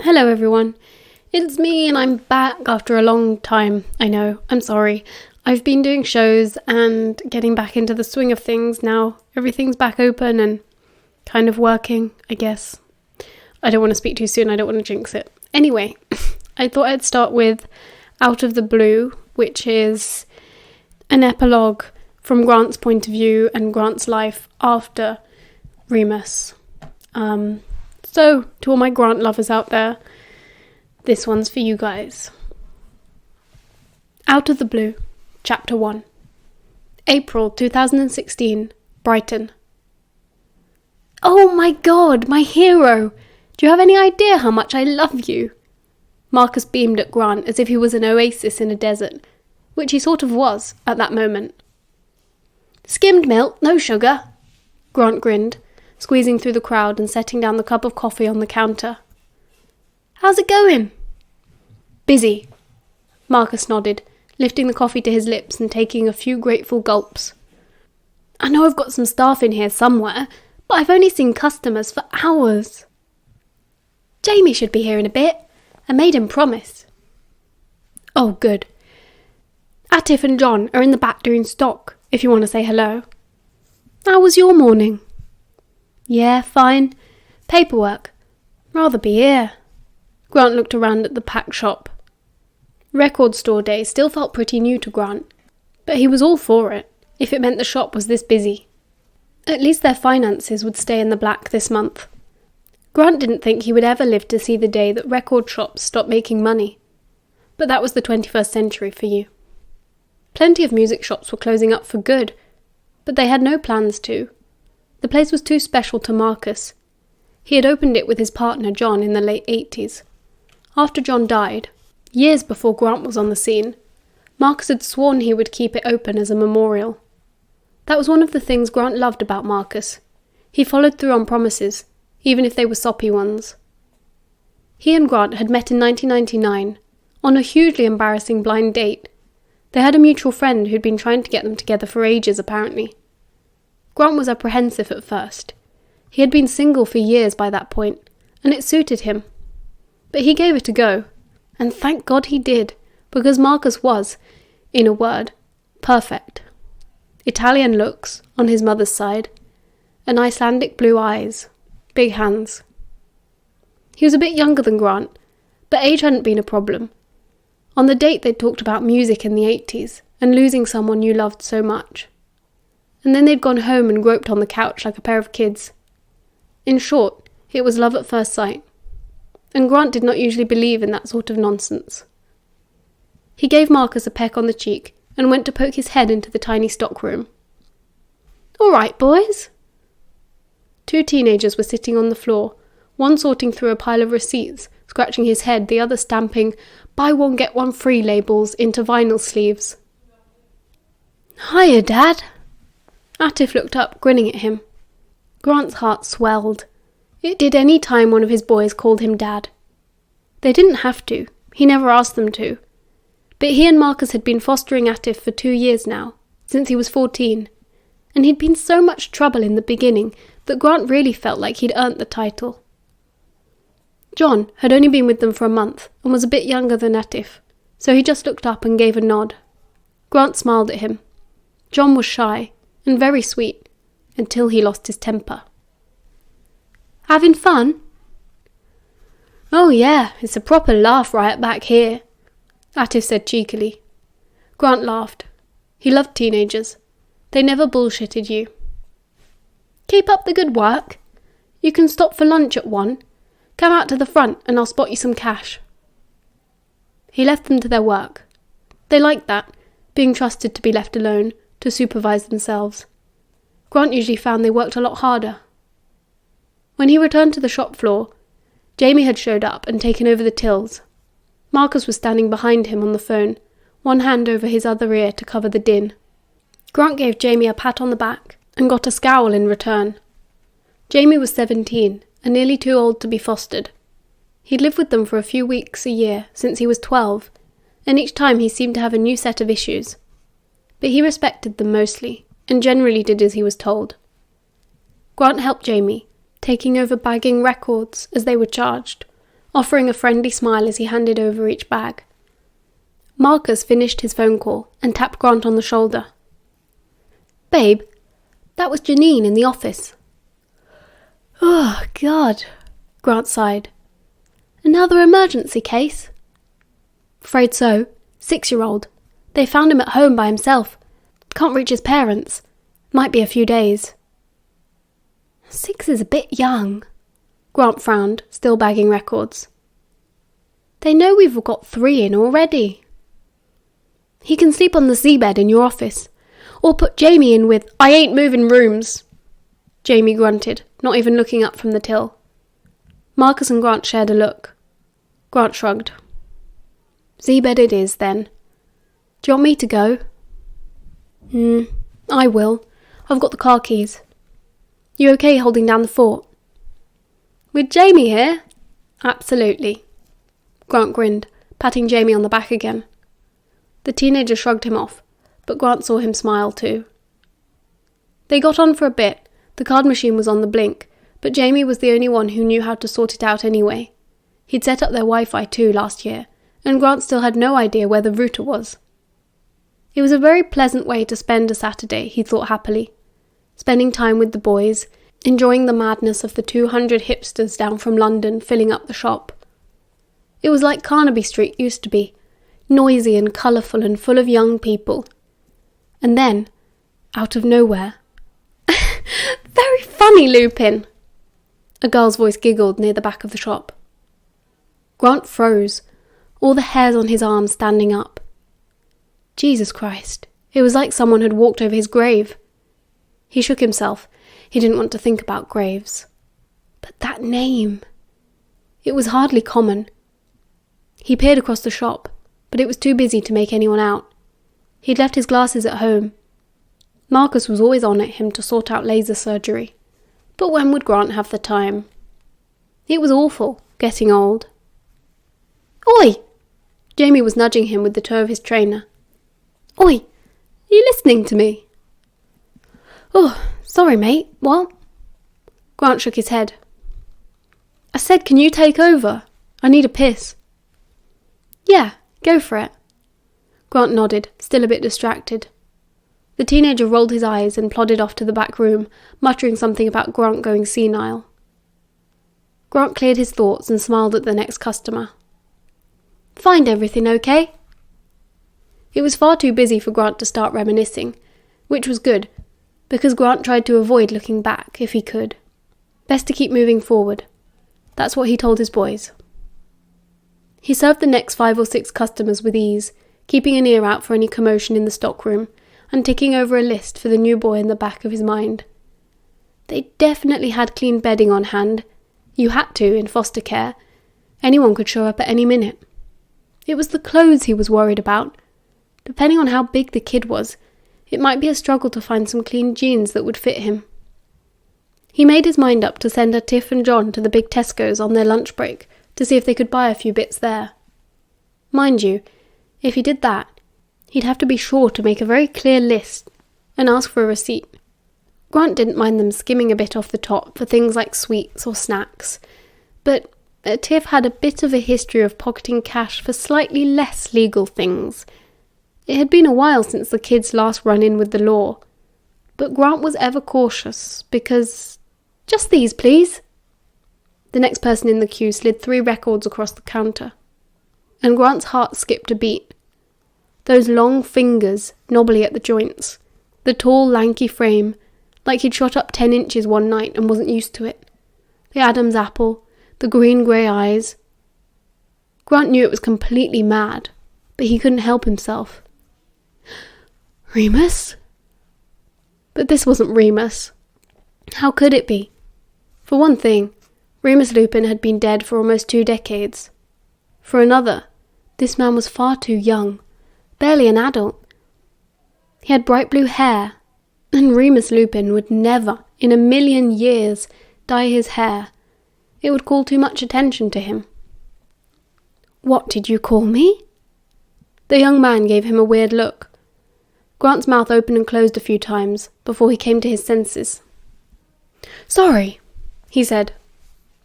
Hello everyone, it's me and I'm back after a long time. I know, I'm sorry. I've been doing shows and getting back into the swing of things now. Everything's back open and kind of working, I guess. I don't want to speak too soon, I don't want to jinx it. Anyway, I thought I'd start with Out of the Blue, which is an epilogue from Grant's point of view and Grant's life after Remus. So, to all my Grant lovers out there, this one's for you guys. Out of the Blue, Chapter 1. April 2016, Brighton. Oh my god, my hero! Do you have any idea how much I love you? Marcus beamed at Grant as if he was an oasis in a desert, which he sort of was at that moment. Skimmed milk, no sugar, Grant grinned, squeezing through the crowd and setting down the cup of coffee on the counter. How's it going? Busy, Marcus nodded, lifting the coffee to his lips and taking a few grateful gulps. I know I've got some staff in here somewhere, but I've only seen customers for hours. Jamie should be here in a bit. I made him promise. Oh, good. Atif and John are in the back doing stock, if you want to say hello. How was your morning? Yeah, fine. Paperwork. Rather be here. Grant looked around at the packed shop. Record store day still felt pretty new to Grant, but he was all for it, if it meant the shop was this busy. At least their finances would stay in the black this month. Grant didn't think he would ever live to see the day that record shops stopped making money. But that was the 21st century for you. Plenty of music shops were closing up for good, but they had no plans to. The place was too special to Marcus. He had opened it with his partner John in the late 80s. After John died, years before Grant was on the scene, Marcus had sworn he would keep it open as a memorial. That was one of the things Grant loved about Marcus. He followed through on promises, even if they were soppy ones. He and Grant had met in 1999, on a hugely embarrassing blind date. They had a mutual friend who'd been trying to get them together for ages, apparently. Grant was apprehensive at first. He had been single for years by that point, and it suited him. But he gave it a go, and thank God he did, because Marcus was, in a word, perfect. Italian looks, on his mother's side, and Icelandic blue eyes, big hands. He was a bit younger than Grant, but age hadn't been a problem. On the date they'd talked about music in the 80s, and losing someone you loved so much. And then they'd gone home and groped on the couch like a pair of kids. In short, it was love at first sight. And Grant did not usually believe in that sort of nonsense. He gave Marcus a peck on the cheek and went to poke his head into the tiny stockroom. All right, boys. Two teenagers were sitting on the floor, one sorting through a pile of receipts, scratching his head, the other stamping buy one get one free labels into vinyl sleeves. Hiya, Dad. Atif looked up, grinning at him. Grant's heart swelled. It did any time one of his boys called him Dad. They didn't have to. He never asked them to. But he and Marcus had been fostering Atif for 2 years now, since he was 14, and he'd been so much trouble in the beginning that Grant really felt like he'd earned the title. John had only been with them for a month and was a bit younger than Atif, so he just looked up and gave a nod. Grant smiled at him. John was shy and very sweet, until he lost his temper. Having fun? Oh yeah, it's a proper laugh riot back here, Atif said cheekily. Grant laughed. He loved teenagers. They never bullshitted you. Keep up the good work. You can stop for lunch at 1. Come out to the front and I'll spot you some cash. He left them to their work. They liked that, being trusted to be left alone, to supervise themselves. Grant usually found they worked a lot harder. When he returned to the shop floor, Jamie had showed up and taken over the tills. Marcus was standing behind him on the phone, one hand over his other ear to cover the din. Grant gave Jamie a pat on the back and got a scowl in return. Jamie was 17 and nearly too old to be fostered. He'd lived with them for a few weeks a year since he was 12, and each time he seemed to have a new set of issues. But he respected them mostly, and generally did as he was told. Grant helped Jamie, taking over bagging records as they were charged, offering a friendly smile as he handed over each bag. Marcus finished his phone call and tapped Grant on the shoulder. "Babe, that was Janine in the office." "Oh, God," Grant sighed. "Another emergency case?" "Afraid so. 6-year-old. They found him at home by himself. Can't reach his parents. Might be a few days." 6 is a bit young. Grant frowned, still bagging records. "They know we've got 3 in already." "He can sleep on the seabed in your office. Or put Jamie in with—" "I ain't moving rooms," Jamie grunted, not even looking up from the till. Marcus and Grant shared a look. Grant shrugged. "Seabed it is, then. Do you want me to go?" I will. I've got the car keys." "You okay holding down the fort?" "With Jamie here?" "Absolutely." Grant grinned, patting Jamie on the back again. The teenager shrugged him off, but Grant saw him smile too. They got on for a bit. The card machine was on the blink, but Jamie was the only one who knew how to sort it out anyway. He'd set up their Wi-Fi too last year, and Grant still had no idea where the router was. It was a very pleasant way to spend a Saturday, he thought happily. Spending time with the boys, enjoying the madness of the 200 hipsters down from London filling up the shop. It was like Carnaby Street used to be, noisy and colourful and full of young people. And then, out of nowhere, "Very funny, Lupin!" A girl's voice giggled near the back of the shop. Grant froze, all the hairs on his arms standing up. Jesus Christ, it was like someone had walked over his grave. He shook himself. He didn't want to think about graves. But that name... It was hardly common. He peered across the shop, but it was too busy to make anyone out. He'd left his glasses at home. Marcus was always on at him to sort out laser surgery. But when would Grant have the time? It was awful, getting old. "Oi!" Jamie was nudging him with the toe of his trainer. "Oi! Are you listening to me?" "Oh, sorry, mate. What?" Grant shook his head. "I said, can you take over? I need a piss." "Yeah, go for it." Grant nodded, still a bit distracted. The teenager rolled his eyes and plodded off to the back room, muttering something about Grant going senile. Grant cleared his thoughts and smiled at the next customer. "Find everything okay?" It was far too busy for Grant to start reminiscing, which was good, because Grant tried to avoid looking back if he could. Best to keep moving forward. That's what he told his boys. He served the next 5 or 6 customers with ease, keeping an ear out for any commotion in the stockroom, and ticking over a list for the new boy in the back of his mind. They definitely had clean bedding on hand. You had to, in foster care. Anyone could show up at any minute. It was the clothes he was worried about. Depending on how big the kid was, it might be a struggle to find some clean jeans that would fit him. He made his mind up to send Tiff and John to the big Tesco's on their lunch break to see if they could buy a few bits there. Mind you, if he did that, he'd have to be sure to make a very clear list and ask for a receipt. Grant didn't mind them skimming a bit off the top for things like sweets or snacks, but Tiff had a bit of a history of pocketing cash for slightly less legal things. It had been a while since the kids' last run-in with the law, but Grant was ever cautious because... "Just these, please." The next person in the queue slid 3 records across the counter, and Grant's heart skipped a beat. Those long fingers, knobbly at the joints, the tall, lanky frame, like he'd shot up 10 inches one night and wasn't used to it, the Adam's apple, the green-grey eyes. Grant knew it was completely mad, but he couldn't help himself. "Remus?" But this wasn't Remus. How could it be? For one thing, Remus Lupin had been dead for almost 2 decades. For another, this man was far too young, barely an adult. He had bright blue hair, and Remus Lupin would never, in a million years, dye his hair. It would call too much attention to him. "What did you call me?" The young man gave him a weird look. Grant's mouth opened and closed a few times before he came to his senses. "Sorry," he said.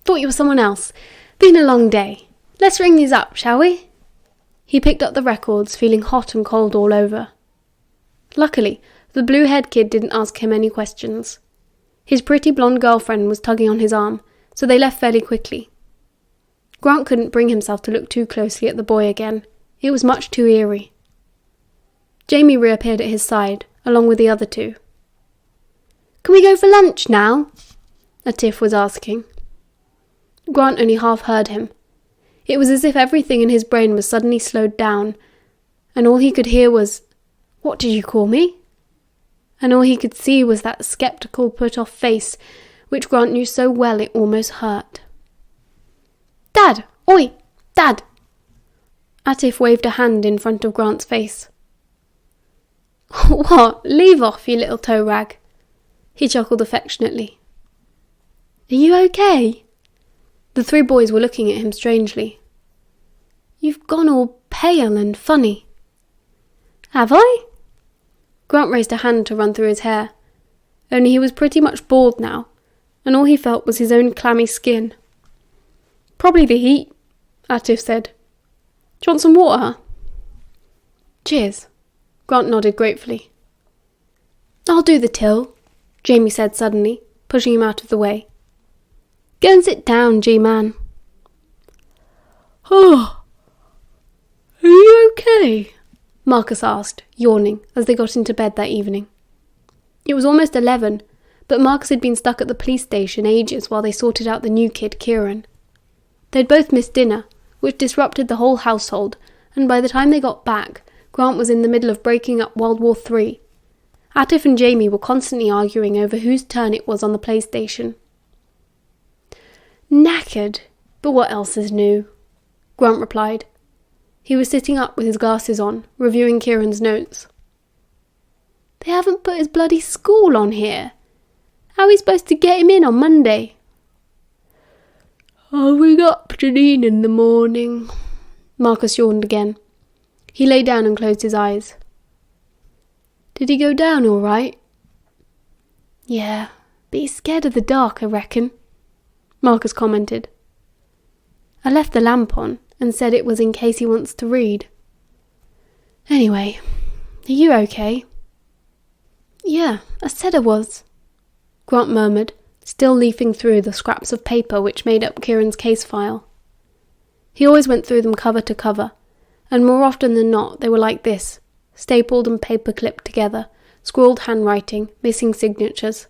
"Thought you were someone else. been a long day. Let's ring these up, shall we? He picked up the records, feeling hot and cold all over. Luckily, the blue-haired kid didn't ask him any questions. His pretty blonde girlfriend was tugging on his arm, so they left fairly quickly. Grant couldn't bring himself to look too closely at the boy again. It was much too eerie. Jamie reappeared at his side, along with the other two. "Can we go for lunch now?" Atif was asking. Grant only half heard him. It was as if everything in his brain was suddenly slowed down, and all he could hear was, "What did you call me?" And all he could see was that sceptical, put-off face, which Grant knew so well it almost hurt. "Dad! Oi! Dad!" Atif waved a hand in front of Grant's face. "What? Leave off, you little toe rag." He chuckled affectionately. "Are you okay?" The three boys were looking at him strangely. "You've gone all pale and funny." "Have I?" Grant raised a hand to run through his hair, only he was pretty much bald now, and all he felt was his own clammy skin. "Probably the heat," Atif said. "Do you want some water?" "Cheers." Grant nodded gratefully. "I'll do the till," Jamie said suddenly, pushing him out of the way. "Go and sit down, G-man." "Oh, are you okay?" Marcus asked, yawning, as they got into bed that evening. It was almost 11, but Marcus had been stuck at the police station ages while they sorted out the new kid, Kieran. They'd both missed dinner, which disrupted the whole household, and by the time they got back, Grant was in the middle of breaking up World War III. Atif and Jamie were constantly arguing over whose turn it was on the PlayStation. "Knackered, but what else is new?" Grant replied. He was sitting up with his glasses on, reviewing Kieran's notes. "They haven't put his bloody school on here. How are we supposed to get him in on Monday?" "I'll ring up Janine in the morning." Marcus yawned again. He lay down and closed his eyes. "Did he go down all right?" "Yeah, but he's scared of the dark, I reckon," Marcus commented. "I left the lamp on and said it was in case he wants to read. Anyway, are you okay?" "Yeah, I said I was," Grant murmured, still leafing through the scraps of paper which made up Kieran's case file. He always went through them cover to cover, and more often than not they were like this, stapled and paper-clipped together, scrawled handwriting, missing signatures.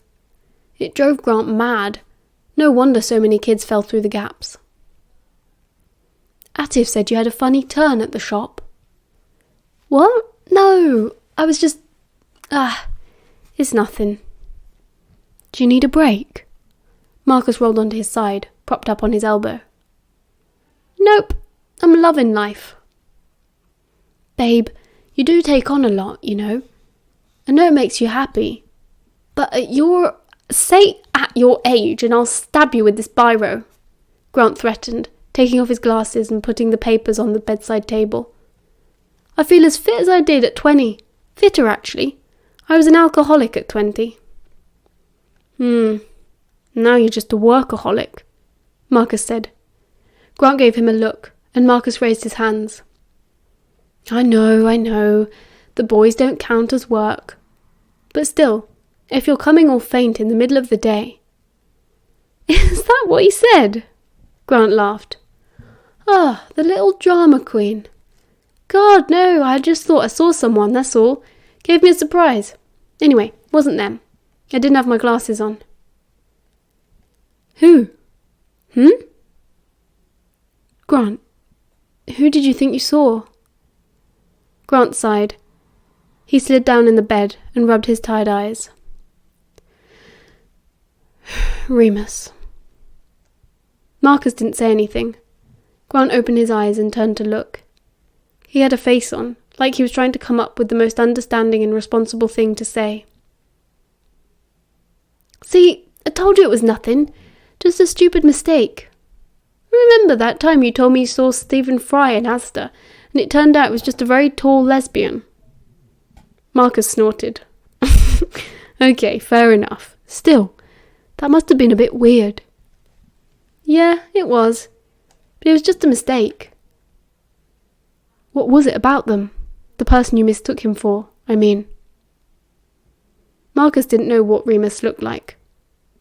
It drove Grant mad. No wonder so many kids fell through the gaps. "Atif said you had a funny turn at the shop." "What? No, I was just... it's nothing." "Do you need a break?" Marcus rolled onto his side, propped up on his elbow. "Nope, I'm loving life." "Babe, you do take on a lot, you know. I know it makes you happy, but say at your age and I'll stab you with this biro," Grant threatened, taking off his glasses and putting the papers on the bedside table. "I feel as fit as I did at 20. Fitter, actually. I was an alcoholic at 20. Now you're just a workaholic," Marcus said. Grant gave him a look, and Marcus raised his hands. I know. The boys don't count as work. But still, if you're coming all faint in the middle of the day..." "Is that what he said?" Grant laughed. "Ah, the little drama queen. God, no, I just thought I saw someone, that's all. Gave me a surprise. Anyway, wasn't them. I didn't have my glasses on." "Who?" "Grant, who did you think you saw?" Grant sighed. He slid down in the bed and rubbed his tired eyes. "Remus." Marcus didn't say anything. Grant opened his eyes and turned to look. He had a face on, like he was trying to come up with the most understanding and responsible thing to say. "See, I told you it was nothing. Just a stupid mistake. Remember that time you told me you saw Stephen Fry in Asda, and it turned out it was just a very tall lesbian?" Marcus snorted. "Okay, fair enough. Still, that must have been a bit weird." "Yeah, it was. But it was just a mistake. What was it about them? The person you mistook him for, I mean. Marcus didn't know what Remus looked like.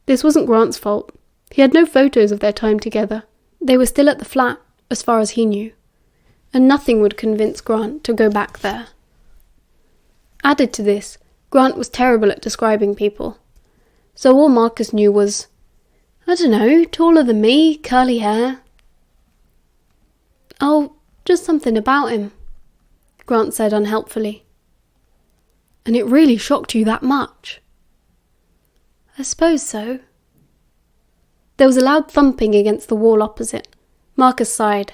This wasn't Grant's fault. He had no photos of their time together. They were still at the flat, as far as he knew, and nothing would convince Grant to go back there. Added to this, Grant was terrible at describing people, so all Marcus knew was, I don't know, taller than me, curly hair. Oh, just something about him, Grant said unhelpfully. And it really shocked you that much? I suppose so. There was a loud thumping against the wall opposite. Marcus sighed.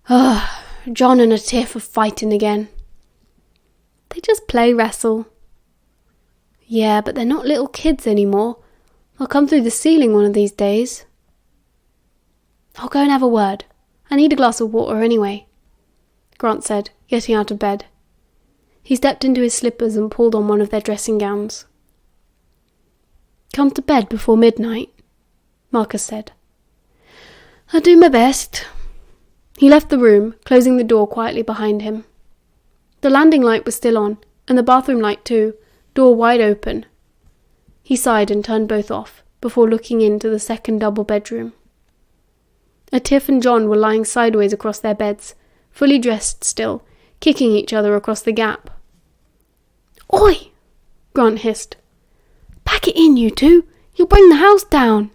John and a Tiff are fighting again. They just play wrestle. Yeah, but they're not little kids anymore. They'll come through the ceiling one of these days. I'll go and have a word. I need a glass of water anyway, Grant said, getting out of bed. He stepped into his slippers and pulled on one of their dressing gowns. Come to bed before midnight, Marcus said. I'll do my best. He left the room, closing the door quietly behind him. The landing light was still on, and the bathroom light too, door wide open. He sighed and turned both off, before looking into the second double bedroom. Tiff and John were lying sideways across their beds, fully dressed still, kicking each other across the gap. Oi! Grant hissed. Pack it in, you two! You'll bring the house down!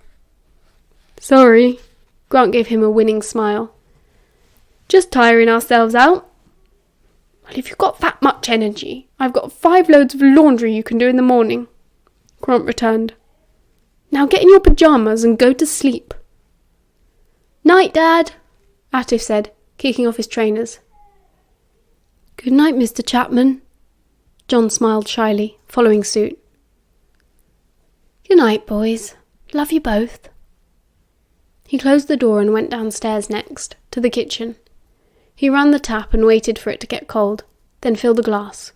Sorry, Grant gave him a winning smile. Just tiring ourselves out. Well, if you've got that much energy, I've got 5 loads of laundry you can do in the morning, Grant returned. Now get in your pyjamas and go to sleep. Night, Dad, Atif said, kicking off his trainers. Good night, Mr. Chapman, John smiled shyly, following suit. Good night, boys. Love you both. He closed the door and went downstairs next, to the kitchen. He ran the tap and waited for it to get cold, then filled a glass.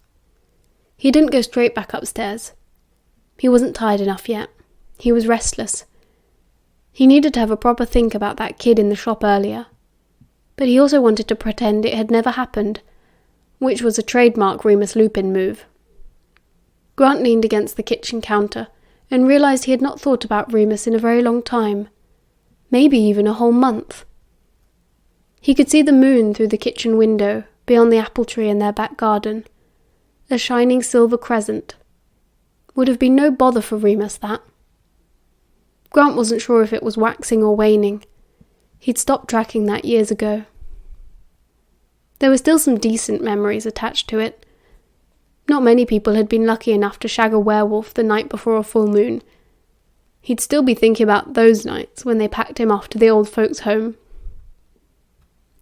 He didn't go straight back upstairs. He wasn't tired enough yet. He was restless. He needed to have a proper think about that kid in the shop earlier. But he also wanted to pretend it had never happened, which was a trademark Remus Lupin move. Grant leaned against the kitchen counter and realised he had not thought about Remus in a very long time. Maybe even a whole month. He could see the moon through the kitchen window, beyond the apple tree in their back garden. A shining silver crescent. Would have been no bother for Remus, that. Grant wasn't sure if it was waxing or waning. He'd stopped tracking that years ago. There were still some decent memories attached to it. Not many people had been lucky enough to shag a werewolf the night before a full moon. He'd still be thinking about those nights when they packed him off to the old folks' home.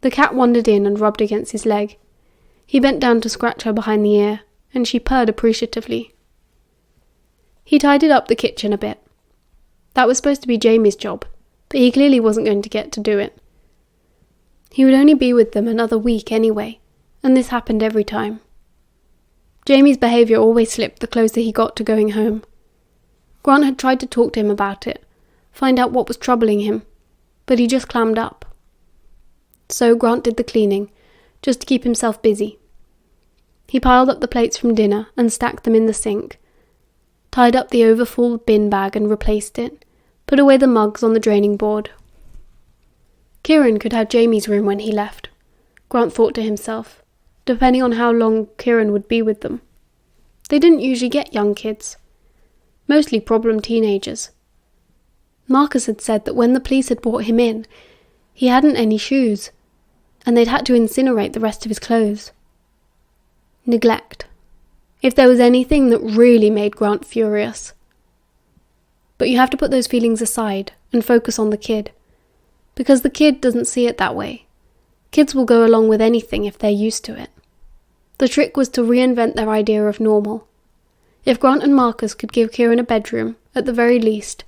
The cat wandered in and rubbed against his leg. He bent down to scratch her behind the ear, and she purred appreciatively. He tidied up the kitchen a bit. That was supposed to be Jamie's job, but he clearly wasn't going to get to do it. He would only be with them another week anyway, and this happened every time. Jamie's behaviour always slipped the closer he got to going home. Grant had tried to talk to him about it, find out what was troubling him, but he just clammed up. So Grant did the cleaning, just to keep himself busy. He piled up the plates from dinner and stacked them in the sink, tied up the overfull bin bag and replaced it, put away the mugs on the draining board. Kieran could have Jamie's room when he left, Grant thought to himself, depending on how long Kieran would be with them. They didn't usually get young kids. Mostly problem teenagers. Marcus had said that when the police had brought him in, he hadn't any shoes, and they'd had to incinerate the rest of his clothes. Neglect. If there was anything that really made Grant furious. But you have to put those feelings aside and focus on the kid, because the kid doesn't see it that way. Kids will go along with anything if they're used to it. The trick was to reinvent their idea of normal. If Grant and Marcus could give Kieran a bedroom, at the very least,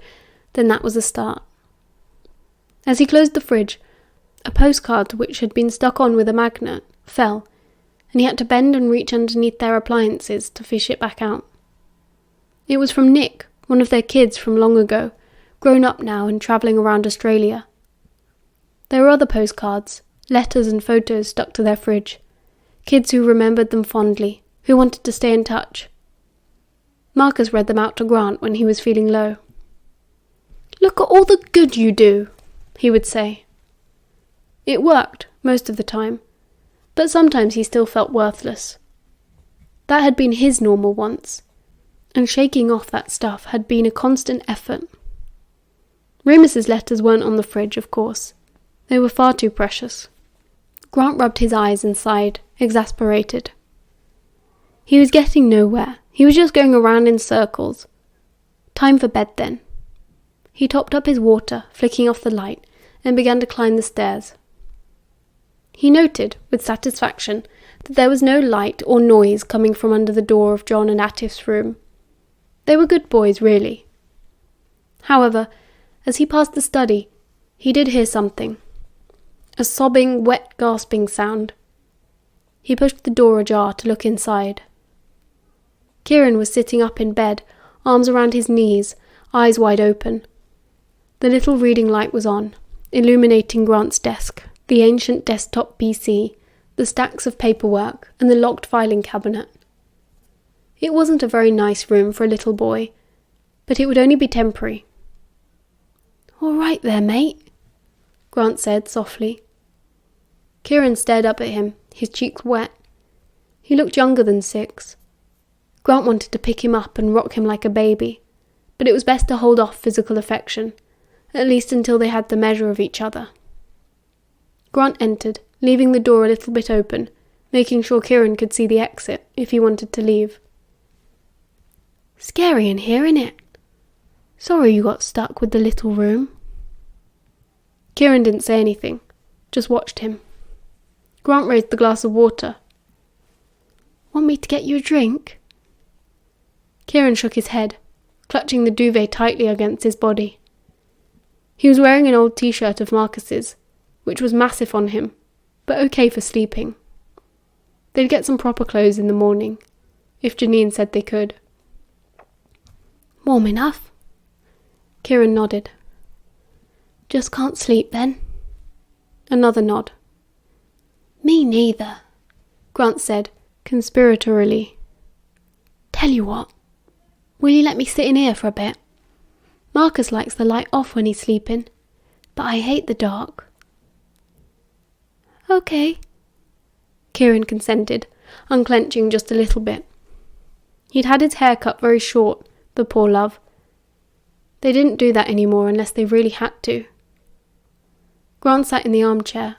then that was a start. As he closed the fridge, a postcard which had been stuck on with a magnet fell, and he had to bend and reach underneath their appliances to fish it back out. It was from Nick, one of their kids from long ago, grown up now and travelling around Australia. There were other postcards, letters and photos stuck to their fridge. Kids who remembered them fondly, who wanted to stay in touch. Marcus read them out to Grant when he was feeling low. "Look at all the good you do," he would say. It worked, most of the time, but sometimes he still felt worthless. That had been his normal once, and shaking off that stuff had been a constant effort. Remus's letters weren't on the fridge, of course. They were far too precious. Grant rubbed his eyes and sighed, exasperated. He was getting nowhere. He was just going around in circles. Time for bed then. He topped up his water, flicking off the light, and began to climb the stairs. He noted, with satisfaction, that there was no light or noise coming from under the door of John and Atif's room. They were good boys, really. However, as he passed the study, he did hear something. A sobbing, wet, gasping sound. He pushed the door ajar to look inside. Kieran was sitting up in bed, arms around his knees, eyes wide open. The little reading light was on, illuminating Grant's desk, the ancient desktop PC, the stacks of paperwork, and the locked filing cabinet. It wasn't a very nice room for a little boy, but it would only be temporary. "All right there, mate," Grant said softly. Kieran stared up at him, his cheeks wet. He looked younger than 6. Grant wanted to pick him up and rock him like a baby, but it was best to hold off physical affection, at least until they had the measure of each other. Grant entered, leaving the door a little bit open, making sure Kieran could see the exit if he wanted to leave. "Scary in here, innit? Sorry you got stuck with the little room." Kieran didn't say anything, just watched him. Grant raised the glass of water. "Want me to get you a drink?" Kieran shook his head, clutching the duvet tightly against his body. He was wearing an old t-shirt of Marcus's, which was massive on him, but okay for sleeping. They'd get some proper clothes in the morning, if Janine said they could. "Warm enough?" Kieran nodded. "Just can't sleep then?" Another nod. "Me neither," Grant said, conspiratorially. "Tell you what, will you let me sit in here for a bit? Marcus likes the light off when he's sleeping, but I hate the dark." "Okay," Kieran consented, unclenching just a little bit. He'd had his hair cut very short, the poor love. They didn't do that anymore unless they really had to. Grant sat in the armchair.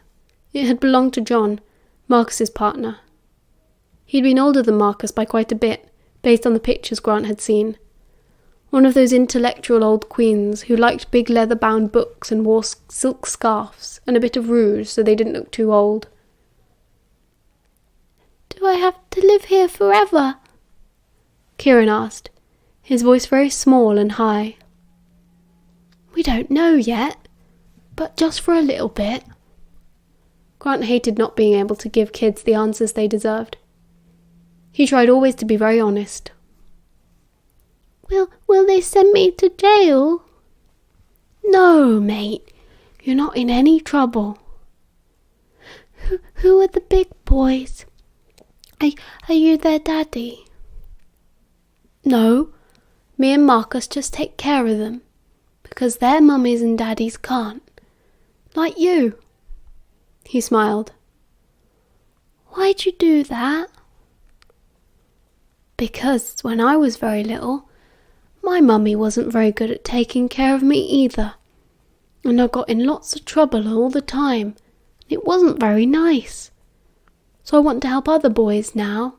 It had belonged to John, Marcus's partner. He'd been older than Marcus by quite a bit, based on the pictures Grant had seen. One of those intellectual old queens who liked big leather-bound books and wore silk scarves and a bit of rouge so they didn't look too old. "Do I have to live here forever?" Kieran asked, his voice very small and high. "We don't know yet, but just for a little bit." Grant hated not being able to give kids the answers they deserved. He tried always to be very honest. Will they send me to jail?" "No, mate. You're not in any trouble." Who are the big boys? Are you their daddy?" "No. Me and Marcus just take care of them, because their mummies and daddies can't. Like you." He smiled. "Why'd you do that?" "Because when I was very little, my mummy wasn't very good at taking care of me either, and I got in lots of trouble all the time. It wasn't very nice. So I want to help other boys now."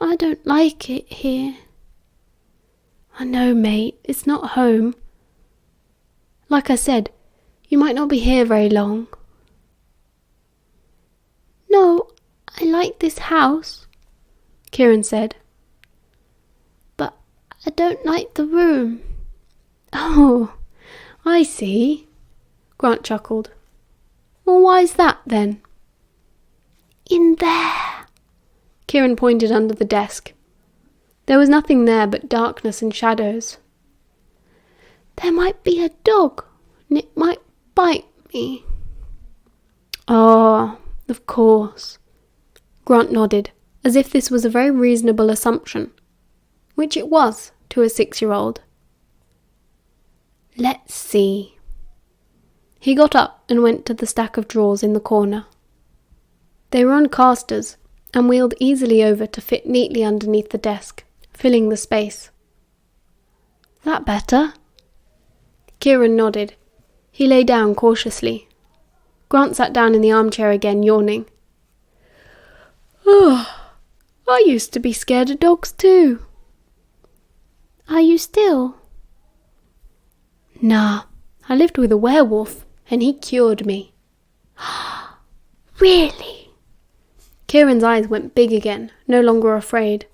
"I don't like it here." "I know, mate, it's not home. Like I said, you might not be here very long." "No, I like this house," Kieran said. "But I don't like the room." "Oh, I see," Grant chuckled. "Well, why's that, then?" "In there." Kieran pointed under the desk. There was nothing there but darkness and shadows. "There might be a dog, and it might spite me?" "Oh, of course." Grant nodded, as if this was a very reasonable assumption, which it was to a 6-year-old. "Let's see." He got up and went to the stack of drawers in the corner. They were on casters and wheeled easily over to fit neatly underneath the desk, filling the space. "That better?" Kieran nodded. He lay down cautiously. Grant sat down in the armchair again, yawning. "Oh, I used to be scared of dogs too." "Are you still?" "Nah, I lived with a werewolf, and he cured me." "Really?" Kieran's eyes went big again, no longer afraid.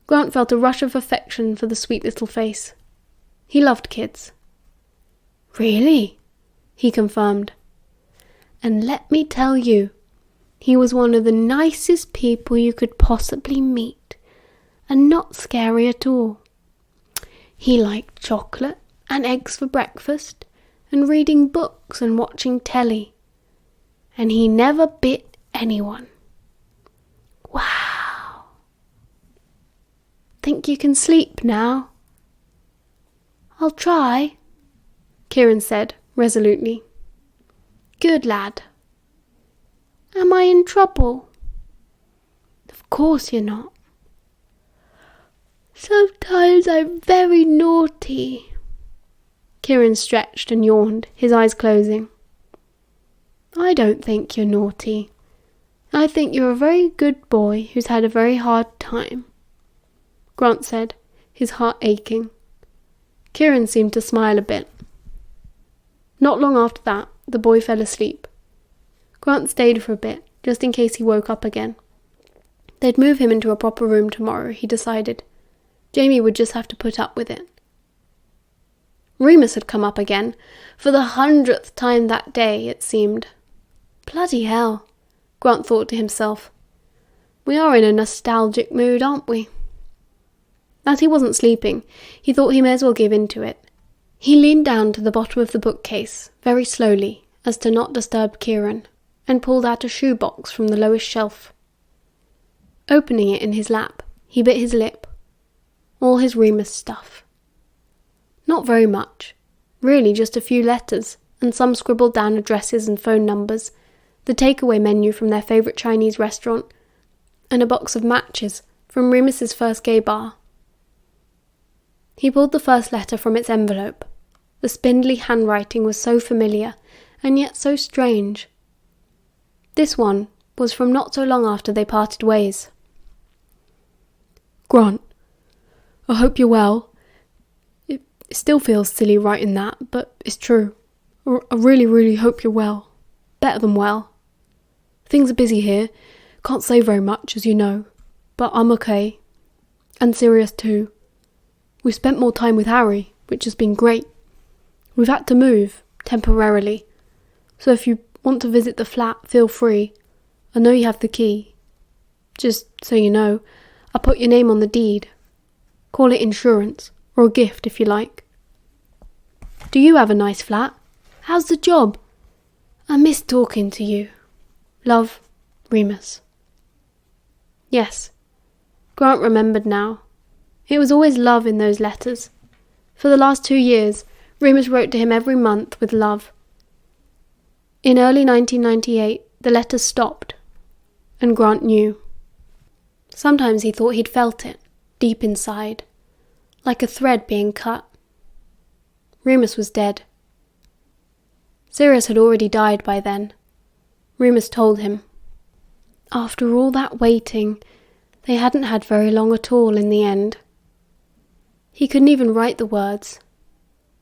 Grant felt a rush of affection for the sweet little face. He loved kids. "Really?" he confirmed. "And let me tell you, he was one of the nicest people you could possibly meet, and not scary at all. He liked chocolate and eggs for breakfast, and reading books and watching telly. And he never bit anyone." "Wow." "Think you can sleep now?" "I'll try," Kieran said resolutely. "Good lad." "Am I in trouble?" "Of course you're not." "Sometimes I'm very naughty." Kieran stretched and yawned, his eyes closing. "I don't think you're naughty. I think you're a very good boy who's had a very hard time," Grant said, his heart aching. Kieran seemed to smile a bit. Not long after that, the boy fell asleep. Grant stayed for a bit, just in case he woke up again. They'd move him into a proper room tomorrow, he decided. Jamie would just have to put up with it. Remus had come up again, for the 100th time that day, it seemed. Bloody hell, Grant thought to himself. We are in a nostalgic mood, aren't we? As he wasn't sleeping, he thought he may as well give in to it. He leaned down to the bottom of the bookcase, very slowly, as to not disturb Kieran, and pulled out a shoebox from the lowest shelf. Opening it in his lap, he bit his lip. All his Remus stuff. Not very much, really just a few letters, and some scribbled down addresses and phone numbers, the takeaway menu from their favourite Chinese restaurant, and a box of matches from Remus's first gay bar. He pulled the first letter from its envelope. The spindly handwriting was so familiar, and yet so strange. This one was from not so long after they parted ways. Grant, I hope you're well. It still feels silly writing that, but it's true. I really, really hope you're well. Better than well. Things are busy here. Can't say very much, as you know. But I'm okay. And Sirius too. We've spent more time with Harry, which has been great. We've had to move, temporarily. So if you want to visit the flat, feel free. I know you have the key. Just so you know, I put your name on the deed. Call it insurance, or a gift if you like. Do you have a nice flat? How's the job? I miss talking to you. Love, Remus. Yes, Grant remembered now. It was always love in those letters. For the last 2 years, Remus wrote to him every month with love. In early 1998, the letters stopped, and Grant knew. Sometimes he thought he'd felt it, deep inside, like a thread being cut. Remus was dead. Sirius had already died by then. Remus told him. After all that waiting, they hadn't had very long at all in the end. He couldn't even write the words.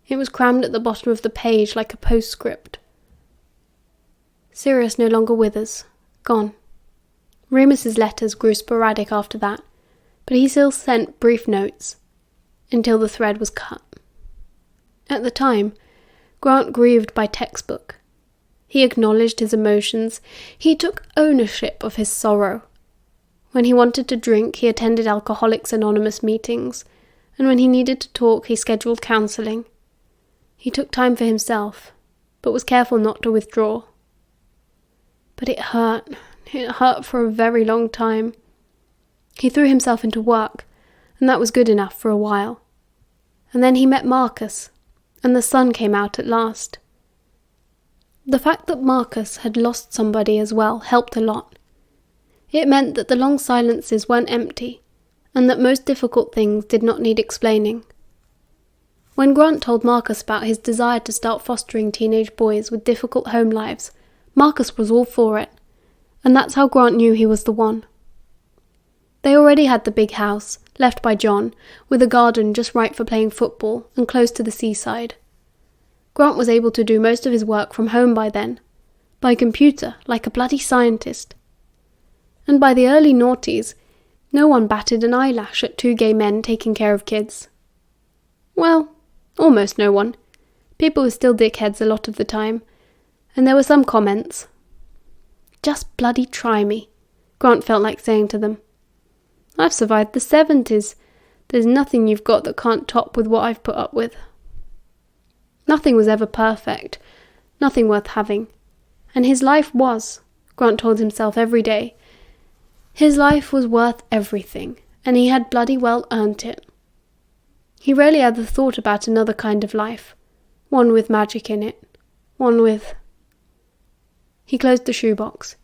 It was crammed at the bottom of the page like a postscript. Sirius no longer with us, gone. Remus's letters grew sporadic after that, but he still sent brief notes, until the thread was cut. At the time, Grant grieved by textbook. He acknowledged his emotions. He took ownership of his sorrow. When he wanted to drink, he attended Alcoholics Anonymous meetings, and when he needed to talk, he scheduled counselling. He took time for himself, but was careful not to withdraw. But it hurt. It hurt for a very long time. He threw himself into work, and that was good enough for a while. And then he met Marcus, and the sun came out at last. The fact that Marcus had lost somebody as well helped a lot. It meant that the long silences weren't empty, and that most difficult things did not need explaining. When Grant told Marcus about his desire to start fostering teenage boys with difficult home lives, Marcus was all for it, and that's how Grant knew he was the one. They already had the big house, left by John, with a garden just right for playing football and close to the seaside. Grant was able to do most of his work from home by then, by computer, like a bloody scientist. And by the early noughties, no one batted an eyelash at two gay men taking care of kids. Well, almost no one. People were still dickheads a lot of the time, and there were some comments. Just bloody try me, Grant felt like saying to them. I've survived the 70s. There's nothing you've got that can't top with what I've put up with. Nothing was ever perfect, nothing worth having. And his life was, Grant told himself every day. His life was worth everything, and he had bloody well earned it. He rarely ever thought about another kind of life, one with magic in it, one with... He closed the shoebox.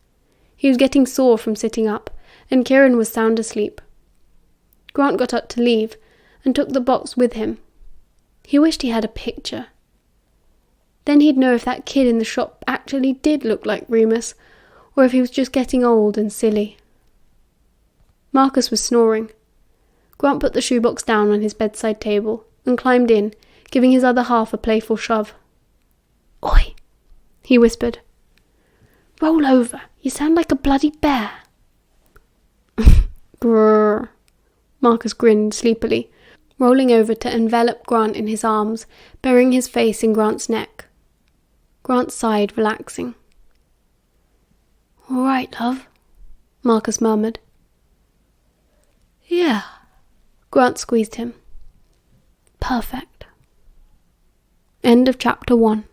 He was getting sore from sitting up, and Kieran was sound asleep. Grant got up to leave, and took the box with him. He wished he had a picture. Then he'd know if that kid in the shop actually did look like Remus, or if he was just getting old and silly. Marcus was snoring. Grant put the shoebox down on his bedside table, and climbed in, giving his other half a playful shove. Oi, he whispered. Roll over, you sound like a bloody bear. Grrr. Marcus grinned sleepily, rolling over to envelop Grant in his arms, burying his face in Grant's neck. Grant sighed, relaxing. All right, love, Marcus murmured. Yeah. Grant squeezed him. Perfect. End of chapter 1.